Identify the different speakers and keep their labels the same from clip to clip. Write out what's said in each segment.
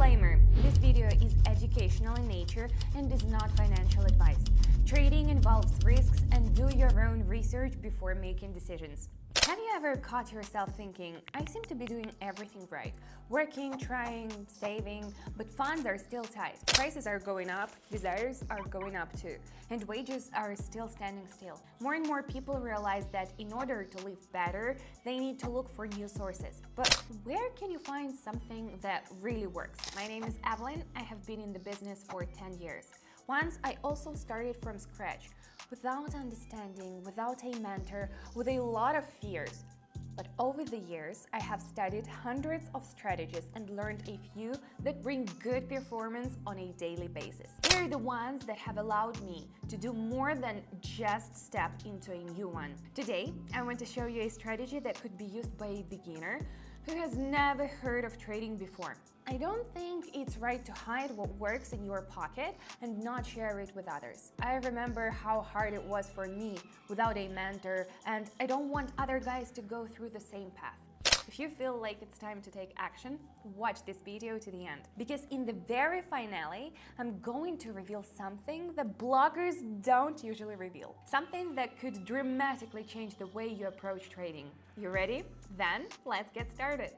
Speaker 1: Disclaimer: this video is educational in nature and is not financial advice. Trading involves risks and do your own research before making decisions. Have you ever caught yourself thinking, I seem to be doing everything right, working, trying, saving, but funds are still tight, prices are going up, desires are going up too, and wages are still standing still. More and more people realize that in order to live better, they need to look for new sources. But where can you find something that really works? My name is Evelyn. I have been in the business for 10 years. Once I also started from scratch, without understanding, without a mentor, with a lot of fears. But over the years, I have studied hundreds of strategies and learned a few that bring good performance on a daily basis. They're the ones that have allowed me to do more than just step into a new one. Today, I want to show you a strategy that could be used by a beginner who has never heard of trading before. I don't think it's right to hide what works in your pocket and not share it with others. I remember how hard it was for me without a mentor, and I don't want other guys to go through the same path. If you feel like it's time to take action, watch this video to the end. Because in the very finale, I'm going to reveal something that bloggers don't usually reveal. Something that could dramatically change the way you approach trading. You ready? Then let's get started.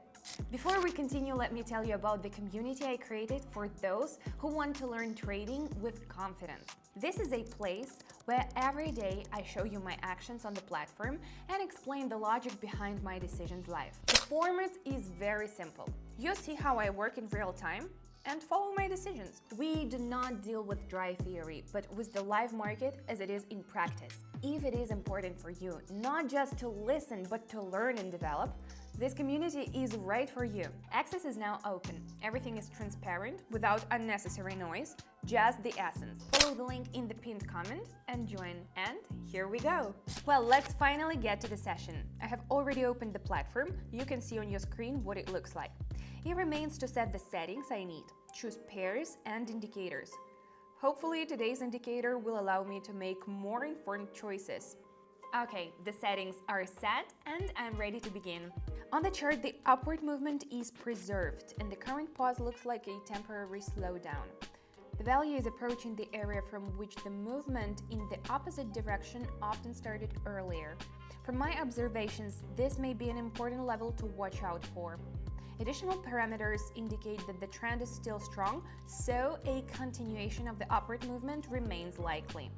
Speaker 1: Before we continue, let me tell you about the community I created for those who want to learn trading with confidence. This is a place where every day I show you my actions on the platform and explain the logic behind my decisions live. The format is very simple. You see how I work in real time and follow my decisions. We do not deal with dry theory, but with the live market as it is in practice. If it is important for you, not just to listen, but to learn and develop, this community is right for you. Access is now open. Everything is transparent, without unnecessary noise, just the essence. Follow the link in the pinned comment and join. And here we go. Well, let's finally get to the session. I have already opened the platform. You can see on your screen what it looks like. It remains to set the settings I need. Choose pairs and indicators. Hopefully today's indicator will allow me to make more informed choices. Okay, the settings are set and I'm ready to begin. On the chart, the upward movement is preserved and the current pause looks like a temporary slowdown. The value is approaching the area from which the movement in the opposite direction often started earlier. From my observations, this may be an important level to watch out for. Additional parameters indicate that the trend is still strong, so a continuation of the upward movement remains likely.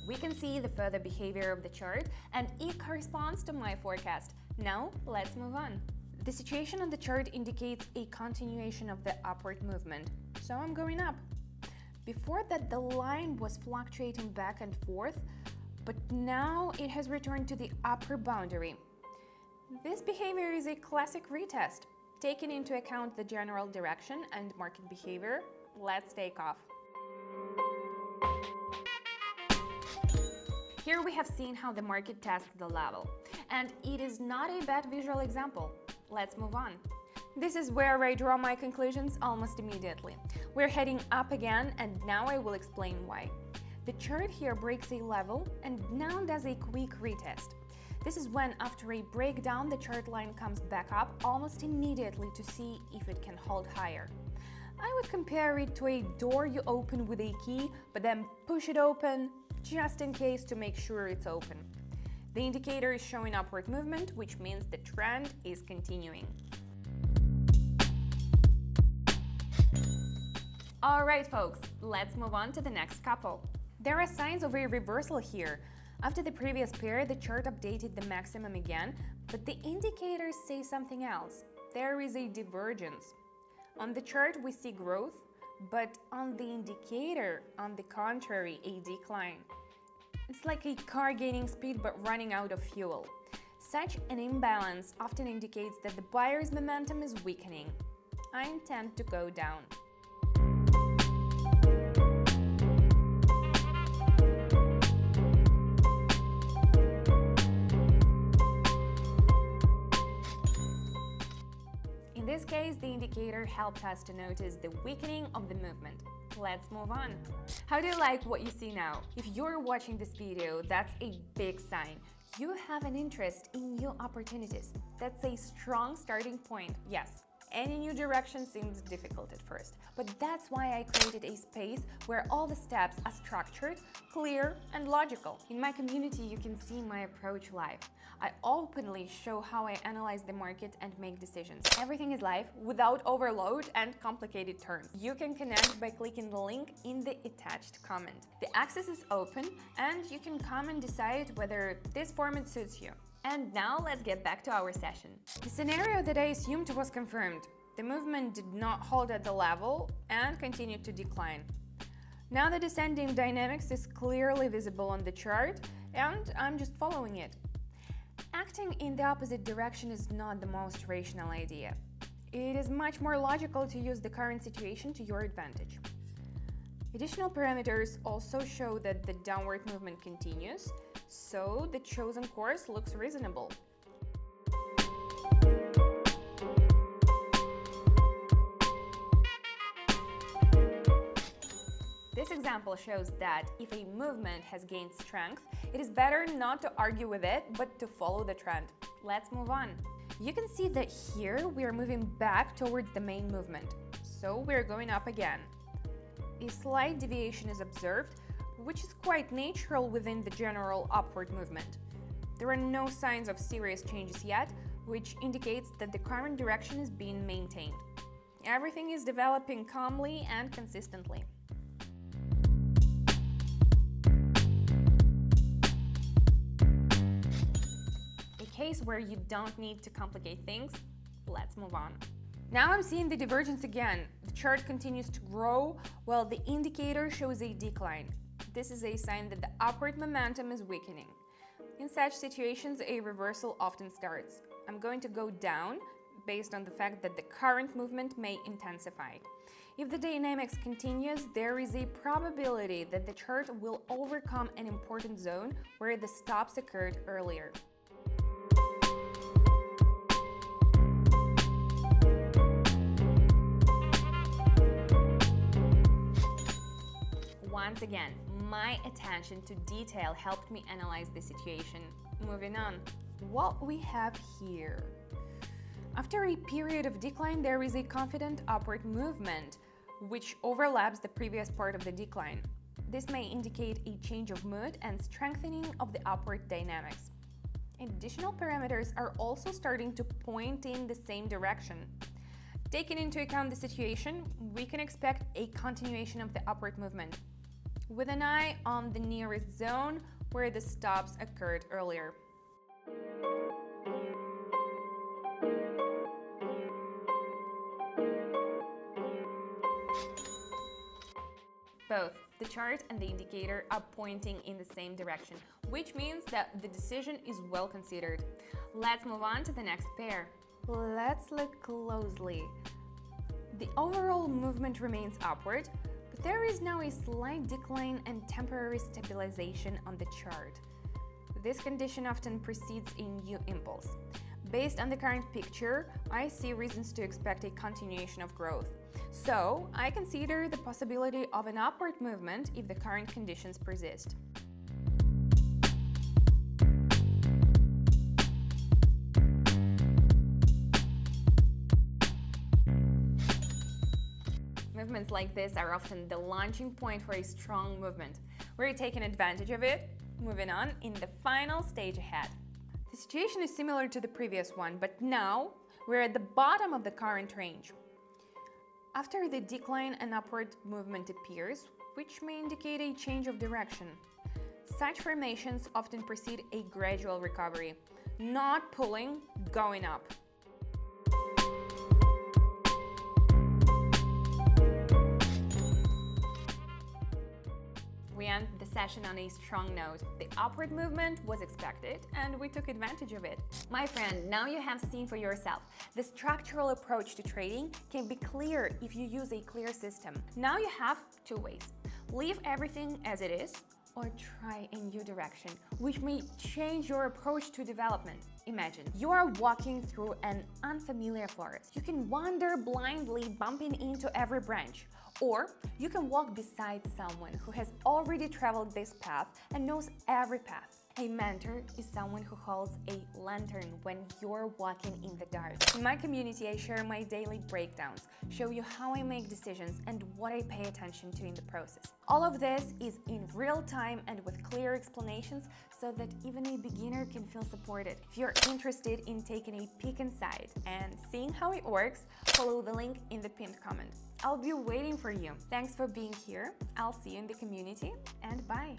Speaker 1: We can see the further behavior of the chart, and it corresponds to my forecast. Now, let's move on. The situation on the chart indicates a continuation of the upward movement, so I'm going up. Before that, the line was fluctuating back and forth, but now it has returned to the upper boundary. This behavior is a classic retest. Taking into account the general direction and market behavior, let's take off. Here we have seen how the market tests the level, and it is not a bad visual example. Let's move on. This is where I draw my conclusions almost immediately. We're heading up again, and now I will explain why. The chart here breaks a level and now does a quick retest. This is when, after a breakdown, the chart line comes back up almost immediately to see if it can hold higher. I would compare it to a door you open with a key, but then push it open just in case to make sure it's open. The indicator is showing upward movement, which means the trend is continuing. Alright folks, let's move on to the next couple. There are signs of a reversal here. After the previous pair, the chart updated the maximum again, but the indicators say something else. There is a divergence. On the chart, we see growth, but on the indicator, on the contrary, a decline. It's like a car gaining speed but running out of fuel. Such an imbalance often indicates that the buyer's momentum is weakening. I intend to go down. In this case, the indicator helped us to notice the weakening of the movement. Let's move on. How do you like what you see now? If you're watching this video, that's a big sign. You have an interest in new opportunities. That's a strong starting point. Yes, any new direction seems difficult at first, but that's why I created a space where all the steps are structured, clear, and logical. In my community, you can see my approach live. I openly show how I analyze the market and make decisions. Everything is live, without overload and complicated terms. You can connect by clicking the link in the attached comment. The access is open, and you can come and decide whether this format suits you. And now let's get back to our session. The scenario that I assumed was confirmed. The movement did not hold at the level and continued to decline. Now the descending dynamics is clearly visible on the chart, and I'm just following it. Acting in the opposite direction is not the most rational idea. It is much more logical to use the current situation to your advantage. Additional parameters also show that the downward movement continues, so the chosen course looks reasonable. This example shows that if a movement has gained strength, it is better not to argue with it, but to follow the trend. Let's move on. You can see that here we are moving back towards the main movement, so we're going up again. A slight deviation is observed, which is quite natural within the general upward movement. There are no signs of serious changes yet, which indicates that the current direction is being maintained. Everything is developing calmly and consistently. A case where you don't need to complicate things, let's move on. Now I'm seeing the divergence again. The chart continues to grow while the indicator shows a decline. This is a sign that the upward momentum is weakening. In such situations, a reversal often starts. I'm going to go down based on the fact that the current movement may intensify. If the dynamics continues, there is a probability that the chart will overcome an important zone where the stops occurred earlier. Once again, my attention to detail helped me analyze the situation. Moving on. What we have here. After a period of decline, there is a confident upward movement, which overlaps the previous part of the decline. This may indicate a change of mood and strengthening of the upward dynamics. Additional parameters are also starting to point in the same direction. Taking into account the situation, we can expect a continuation of the upward movement, with an eye on the nearest zone where the stops occurred earlier. Both the chart and the indicator are pointing in the same direction, which means that the decision is well considered. Let's move on to the next pair. Let's look closely. The overall movement remains upward, but there is now a slight decline and temporary stabilization on the chart. This condition often precedes a new impulse. Based on the current picture, I see reasons to expect a continuation of growth. So, I consider the possibility of an upward movement if the current conditions persist. Movements like this are often the launching point for a strong movement. We're taking advantage of it, moving on in the final stage ahead. The situation is similar to the previous one, but now we're at the bottom of the current range. After the decline, an upward movement appears, which may indicate a change of direction. Such formations often precede a gradual recovery, not pulling, going up. We end the session on a strong note. The upward movement was expected and we took advantage of it. My friend, now you have seen for yourself. The structural approach to trading can be clear if you use a clear system. Now you have two ways. Leave everything as it is or try a new direction, which may change your approach to development. Imagine you are walking through an unfamiliar forest. You can wander blindly, bumping into every branch. Or you can walk beside someone who has already traveled this path and knows every path. A mentor is someone who holds a lantern when you're walking in the dark. In my community, I share my daily breakdowns, show you how I make decisions and what I pay attention to in the process. All of this is in real time and with clear explanations so that even a beginner can feel supported. If you're interested in taking a peek inside and seeing how it works, follow the link in the pinned comment. I'll be waiting for you. Thanks for being here. I'll see you in the community, and bye.